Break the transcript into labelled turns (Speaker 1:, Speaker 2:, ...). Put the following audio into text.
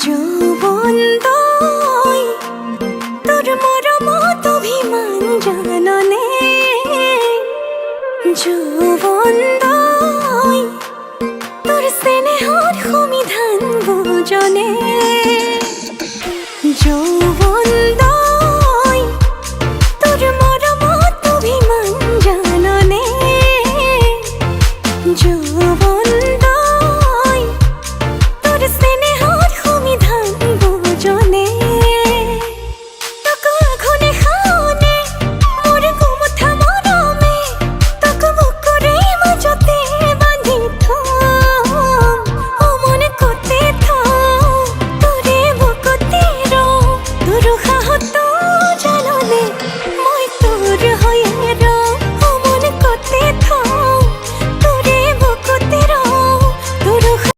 Speaker 1: যৌবন তই তোর মরমত অভিমান জাননে যৌবন তই তোর স্নেহর সমিধান বুজনে যৌবন